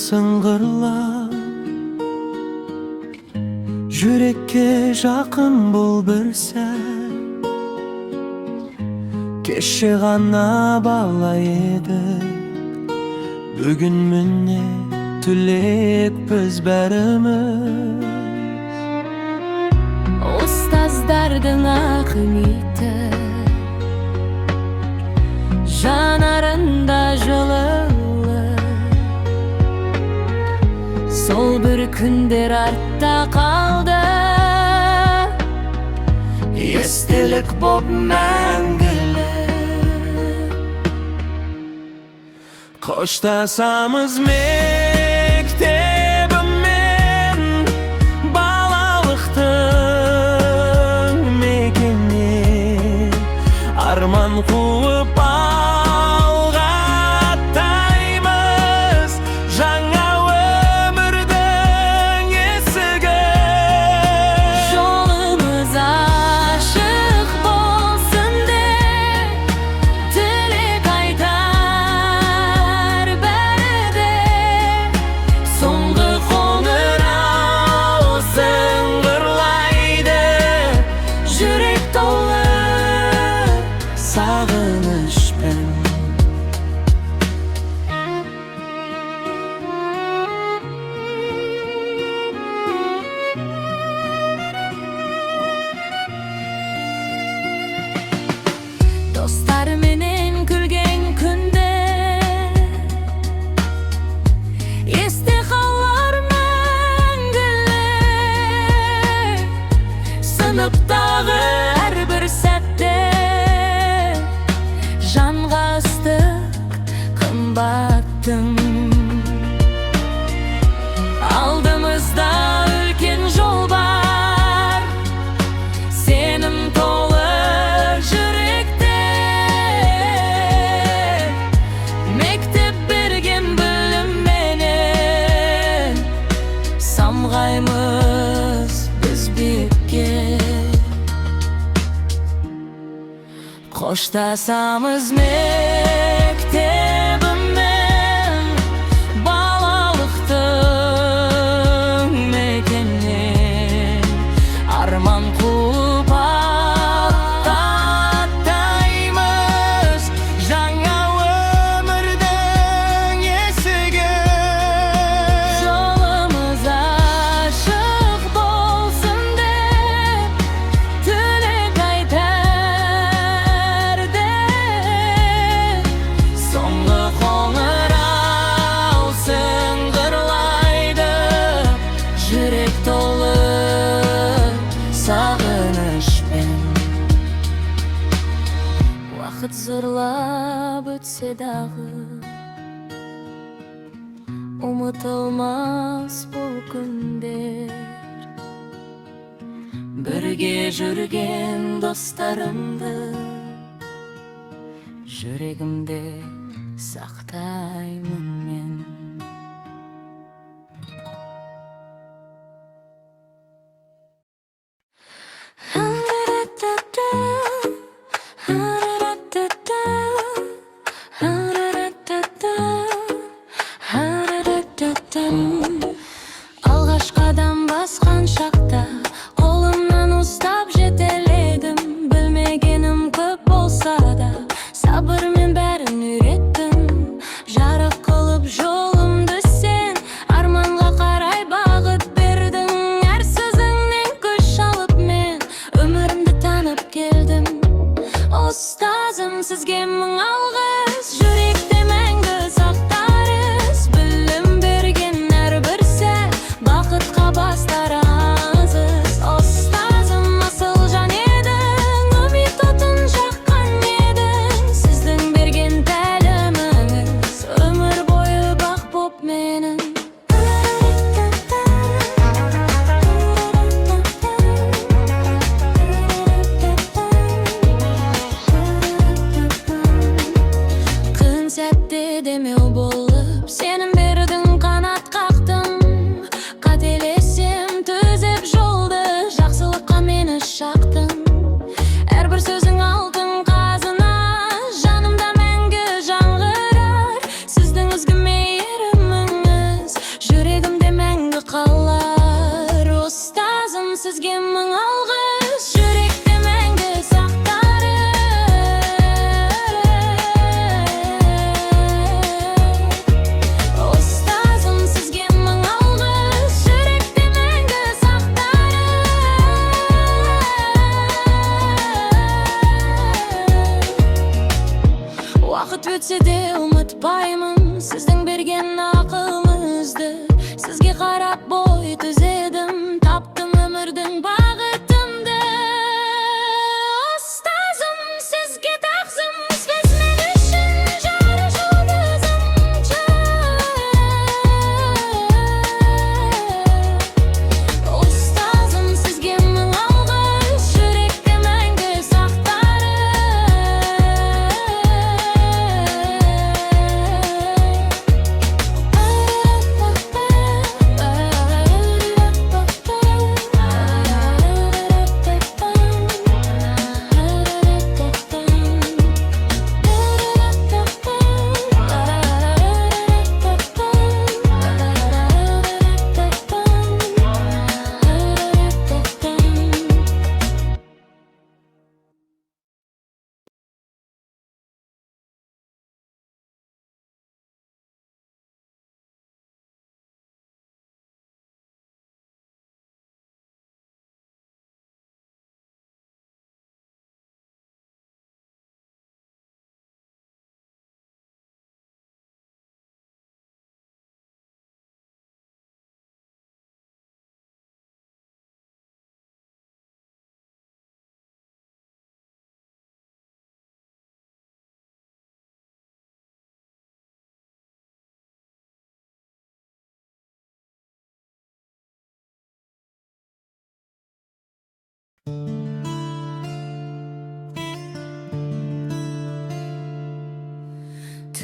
сыңғырлап, жүрекке жақын бол бір сәт. Кеше ғана бала едік, бүгін міне түлекпіз бәріміз. Ұстаздардың ақниеті жанарында жылылық, сол бір күндер артта қалды, естелік боп мәңгілік. Қоштасамыз мектебімен, балалықтың мекеніне, арман қуып алға аттаймыз, жаңа өмірдің есігін. жолымыз ашық болсын деп тілек айтар бәрі де, соңғы қоңырау сыңғырлайды, жүрек толы сағынышпен. Достарменен күлген күнде есте қалар мәңгілік, сыныптағы әрбір сәтте жанға ыстық қымбаттың. Алдымызда үлкен жол бар, сенім толы жүректе. Мектеп берген білімменен самғаймыз біз биікке. Қоштасамыз мектебімен, балалықтың мекенінен, арман қуып алға аттаймыз, жаңа өмірдің есігін. жолымыз ашық болсын деп тілек айтар де, соңғы қоңырау сыңғырлайды, жүрек толы сағынышпен. Уақыт зырлап өтсе дағы, ұмытылмас бұл күндер. Бірге жүрген достарымды жүрегімде сақтаймын мен. Алғаш қадам басқан шақта қолымнан ұстап жетеледім, білмегенім көп болса да сабырмен бәрін үйреттім. Жарық қылып жолымды сен, арманға қарай бағыт бердің. Әр сөзіңнен күш алып мен өмірімді танып келдім. Ұстазым, сізге мың алғыс, жүректе мәңгі сақтарыз. Білім берген әрбір сәт бақытқа бастар азыз. Ұстазым, асыл жан едің, үміт отын жаққан едің. Сіздің берген тәліміңіз өмір бойы бақ боп менің. Vaqt ötse de unutpayman sizden bergen akılınızdı. Sizge qarap boy түзедім, taptım ömürдің бағытымды. Ustazım sizge taqsım, siz men üçün жарық жұлдызымчы. Ustazım sizge мың алғыс, жүректе мәңгі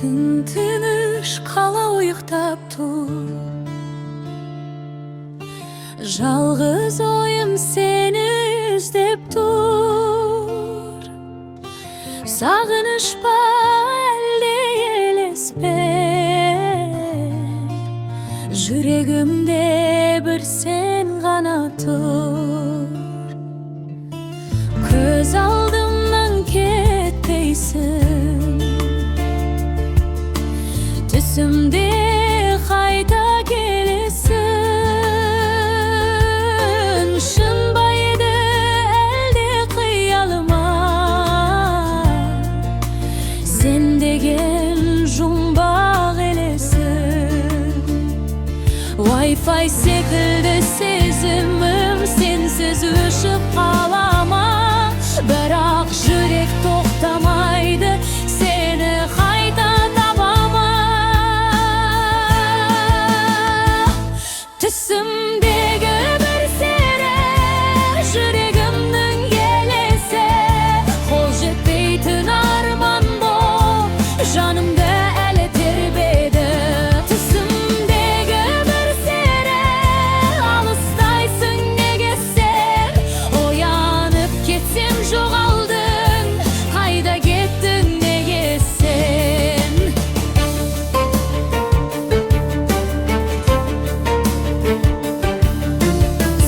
Тыныш қала ұйықтап тұр, жалғыз ойым сені іздеп тұр. Сағыныш па әлде елес пе, жүрегімде бір сен ғана тұр. Көз алдымнан кетпейсің, түсімде қайта келесің. Шын ба еді әлде қиялыма, сен деген жұмбақ елесің. Wi-Fi секілді сезімім сенсіз өшіп қалама, бірақ жүрек тоқтамайды, сені қайта табама. Түсімдегі бір сері, жүрегімнің елесі, қол жетпейтін арман боп жанымды әлі тербеді. Түсімдегі бір сері, алыстайсың неге сен, оянып кетсем жоғалдың, қайда кеттің неге сен.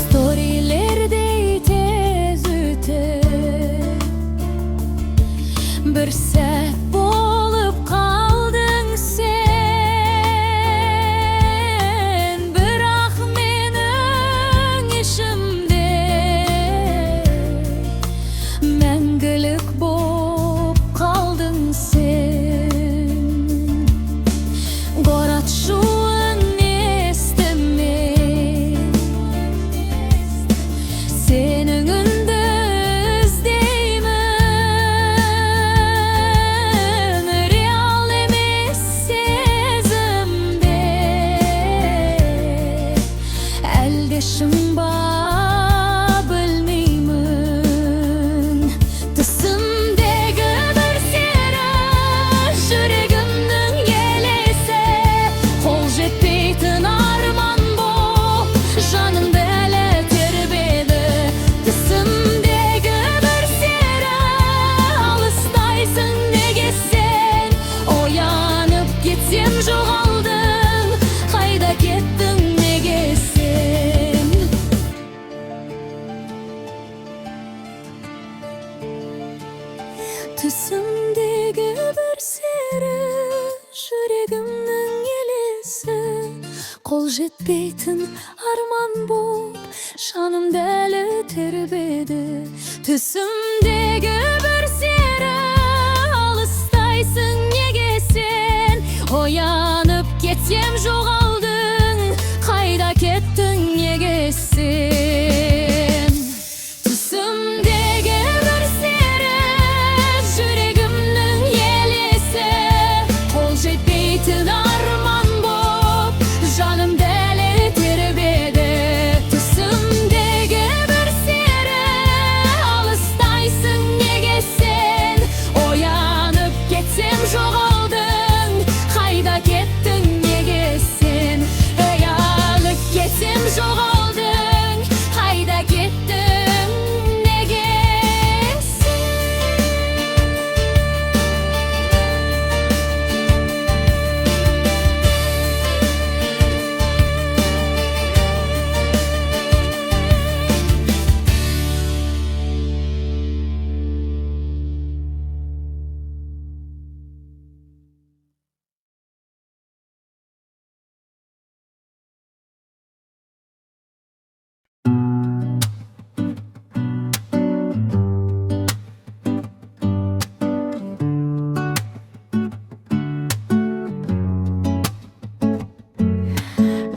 Сторилердей тез өтіп, бір сәт болып қалдың сен, бірақ менің ішімде мәңгілік боп қалдың сен. Қорат шуын естіме, сенің үнді іздеймін. Реал емес сезімде, әлде шын ба білмеймін. Түсімдегі бір сері, жүрегімнің елесі, қол жетпейтін арман боп жанымды әлі тербеді. Түсімдегі бір сері, алыстайсың неге сен, оянып кетсем жоғалдың, қайда кеттің неге сен. Түсімдегі бір сері, жүрегімнің елесі, қол жетпейтін арман боп жанымды әлі тербеді. Түсімдегі бір сері, алыстайсың неге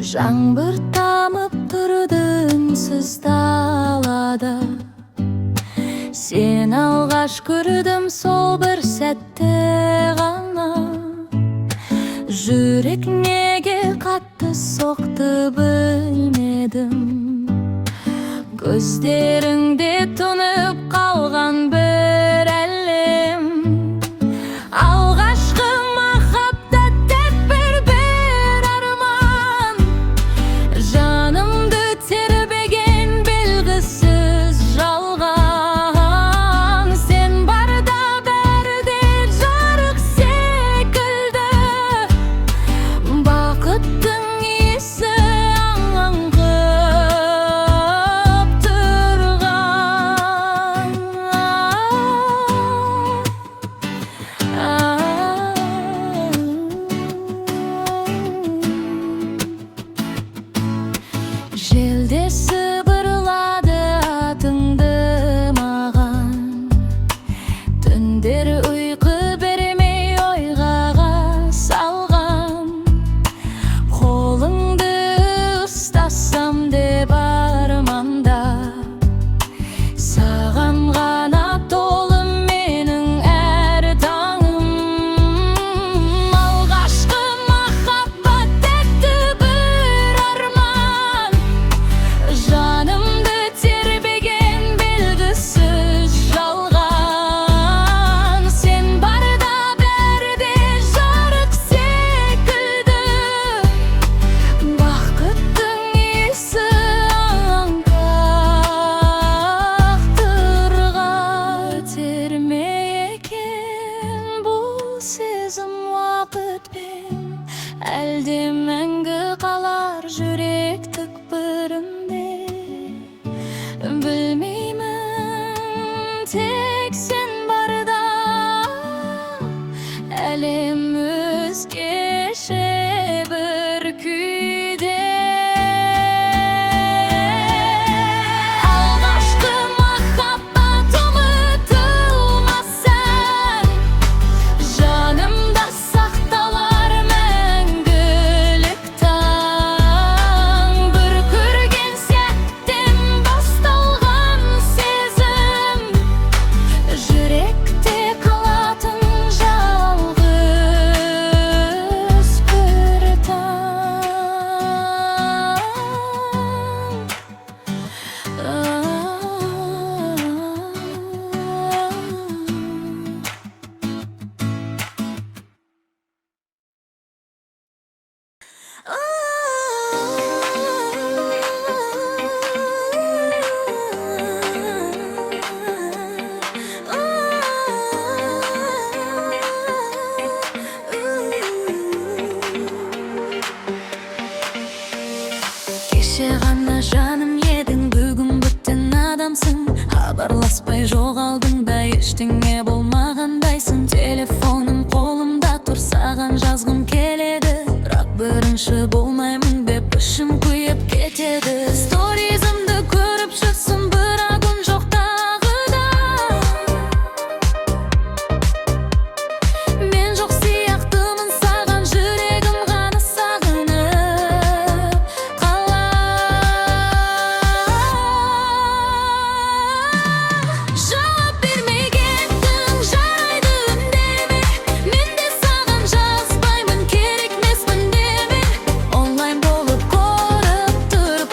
Жаңбыр тамып тұрды үнсіз далада. Сен алғаш көрдім сол бір сәтте ғана. Жүрек неге қатты соқты білмедім. Көздеріңде тұнып қалған бір әлем. Алғашқы махаббат тек бір арман. Жанымды тербеген белгісіз жалған. Сен барда бәріде жарық секілді. Бақыттың иісі аңқып Желде сыбырлады атыңды маған. Түндер ұйқы бермей ойға салған. Қолыңды ұстасам деп арманда. Саған ғана толы менің әр таңым. Алғашқы махаббат тәтті бір арман. Жанымды тербеген белгісіз жалған. Сен барда бәріде жарық секілді. Бақыттың иісі аңқақ тұрған. Өтер ме екен бұл сезім уақытпен? Әлде мәңгі қалар жүрек түкпірінде? Білмеймін, тек сен барда әлем өзгеше бір күйде. Алғашқы махаббат ұмытылмас ән. Жанымда сақталар мәңгілік таң. Бір көрген сәттен басталған сезім. Жүректе қалатын жалғыз бір таң. Кеше ғана жаным едің, бүгін бүттен адамсың. Хабарласпай жоғалдың да ештеңе болмағандайсың. Телефоным қолымда тұр, саған жазғым келеді. Бірақ бірінші болмаймын деп ішім күйіп кетеді. Сторизімді көріп жүрсің, бірақ үн жоқ тағы да. Мен жоқ сияқтымын саған, жүрегім ғана сағынып қалар. Жауап бермей кеттің, жарайды үндеме. Мен де саған жазбаймын, керек емеспін деме. Онлайн болып көріп тұрып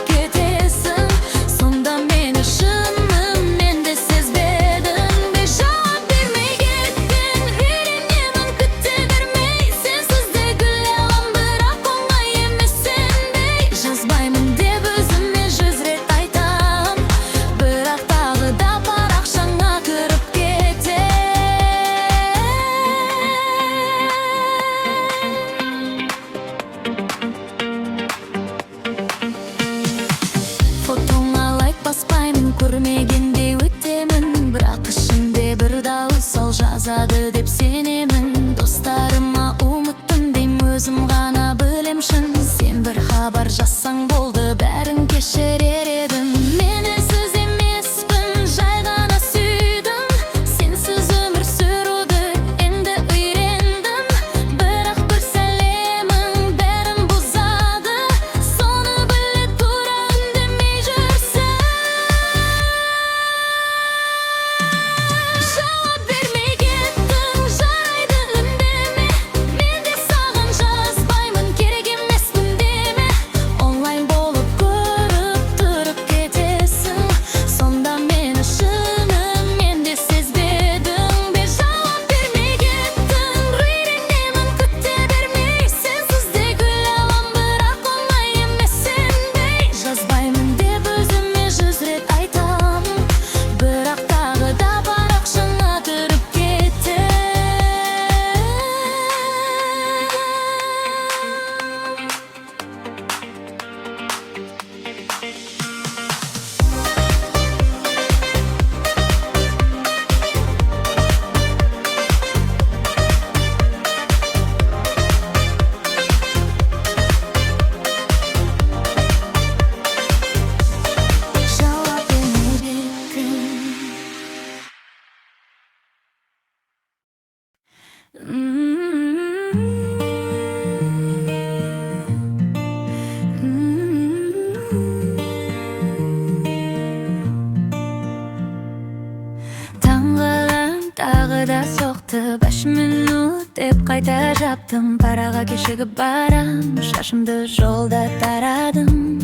Tang'alan tag'ı da soqti 5 minut deb qayta japtim. Paraga keshigib baram, shashimda yo'lda taradim.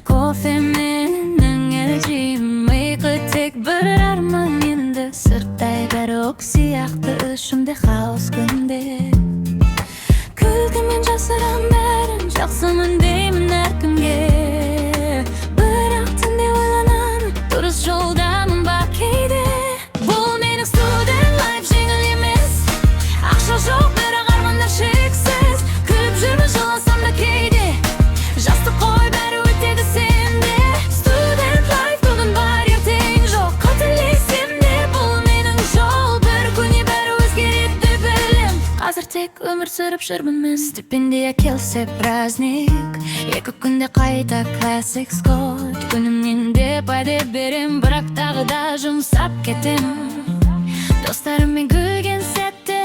Kofe mening eljim, uyqu tek bir armon endi. Sirtday bari oksiyaqti ishimda xaos kunda. Kulgim jasıram barim, yaxshiman deyman har kunga. Biroq tunda o'ylanam, durust yo'ldaman bakiyda. Bu mening student life jengil emas. Aqsha yo'q, biroq armonlar cheksiz. Kulib yurman yo'lasam da keyda. Jasты qo'y bari o'tadi senda. Student life bugun bor, ertaga yo'q. Qatilisimda bu mening yo'l. Bir kuni bari o'zgaradi bilim. Hozir tek umr sürüp yuribman. Stipendiya kelsa праздник, ikki kunda qayta klassik skor. Kunimning deb adib berim, biroq tag'ida jumsab ketim. Do'stlarim men kulgan satda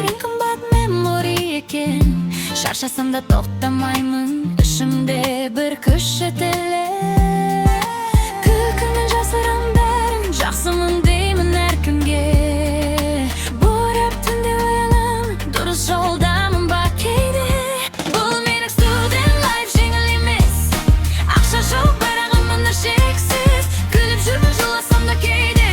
eng qimmat memori ekan. Charchasamda to'xtamayman, ishimda bir ko'shatili. Kulgimni jasıram barim, yaxshiman deyman har kunga. Borib tunda o'ylanam, durust yo'ldaman bakiyda. Bu mening student life jengil emas. Aqsha yo'q, biroq armonlar cheksiz. Kulib yurman yo'lasam da keyda.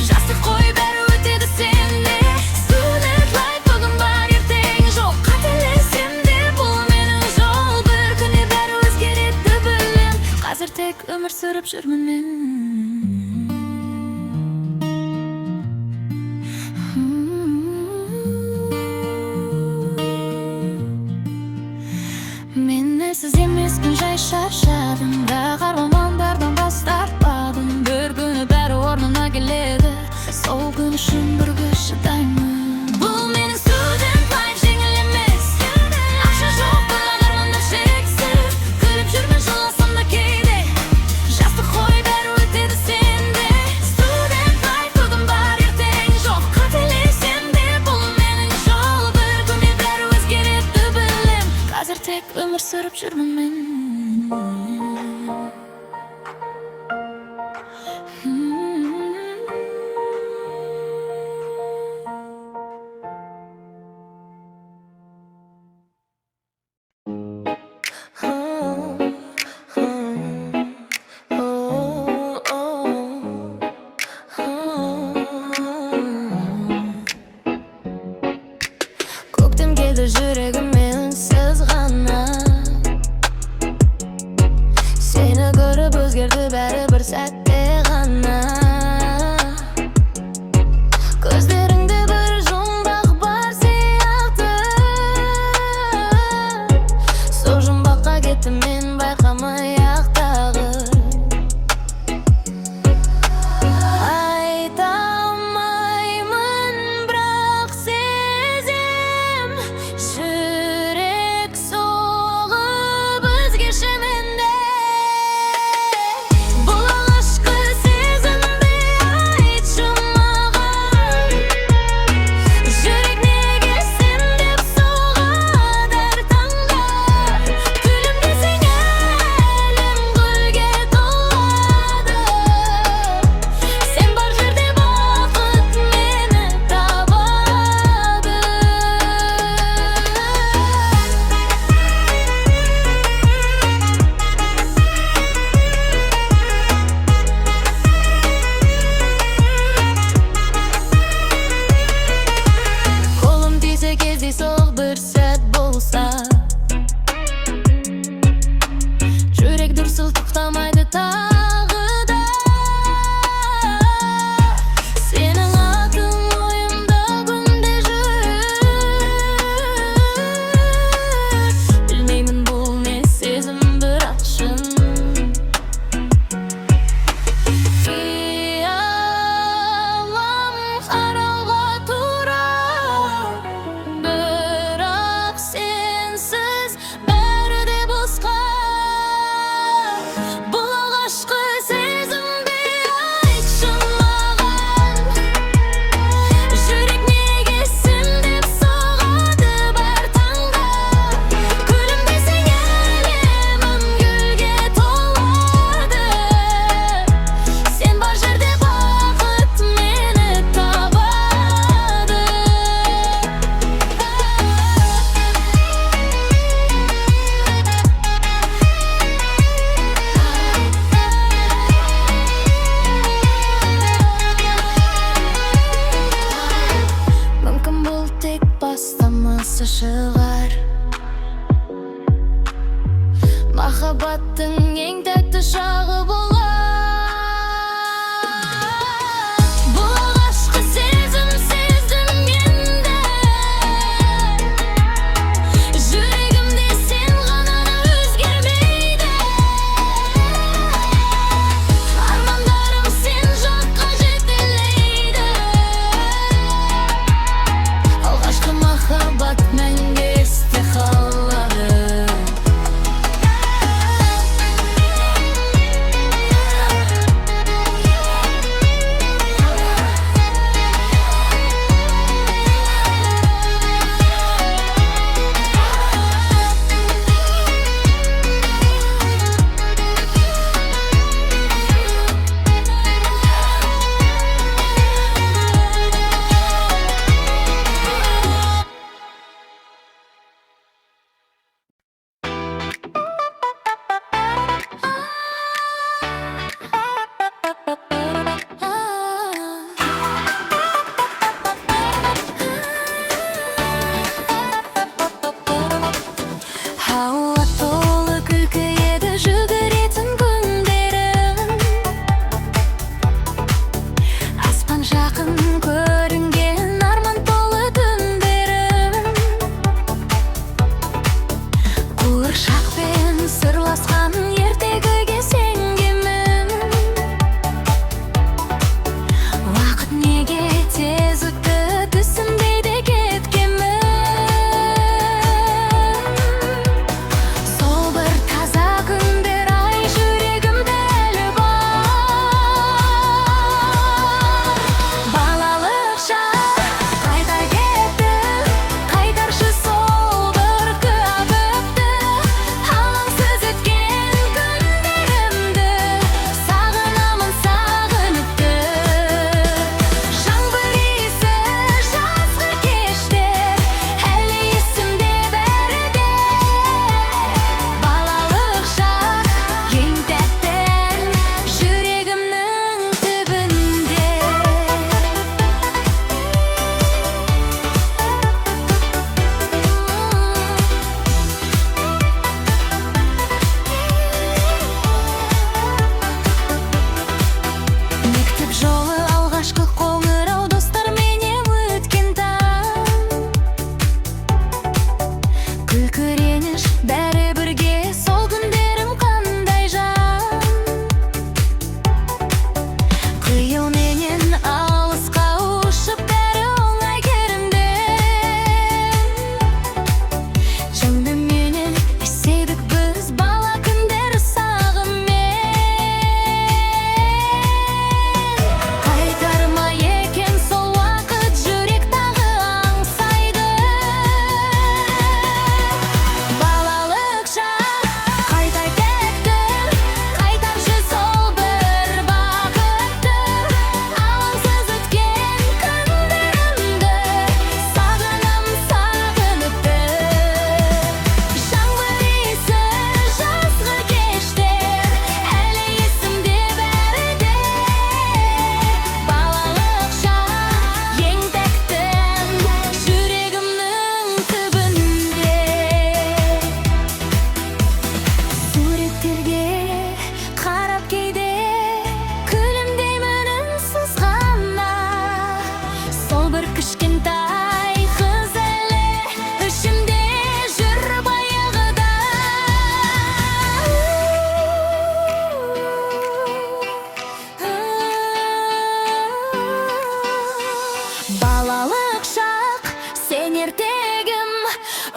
Jasты qo'y bari o'tadi senda. Student life bugun bor, ertaga yo'q. Qatilisimda bu mening yo'l. Bir kuni bari o'zgaradi bilim. Hozir tek umr sürüp yuribman men. Men siz emasman, jay shoshdim. Biroq armonlardan bosh tortmadim. Bir kuni bari o'rnina keladi. So'g'in uchun birga chidayman. Bu mening student life jengil emas. Aqsha yo'q, biroq armonlar cheksiz. Kulib yurman yo'lasam da keyda. Jasты qo'y bari o'tadi senda. Student life bugun bor, ertaga yo'q. Qatilisimda bu mening yo'l. Bir kuni bari o'zgaradi bilim. Hozir tek umr sürüp yuribman men. Ko'kdim keldi yuragim mensiz g'ana.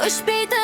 өшпейді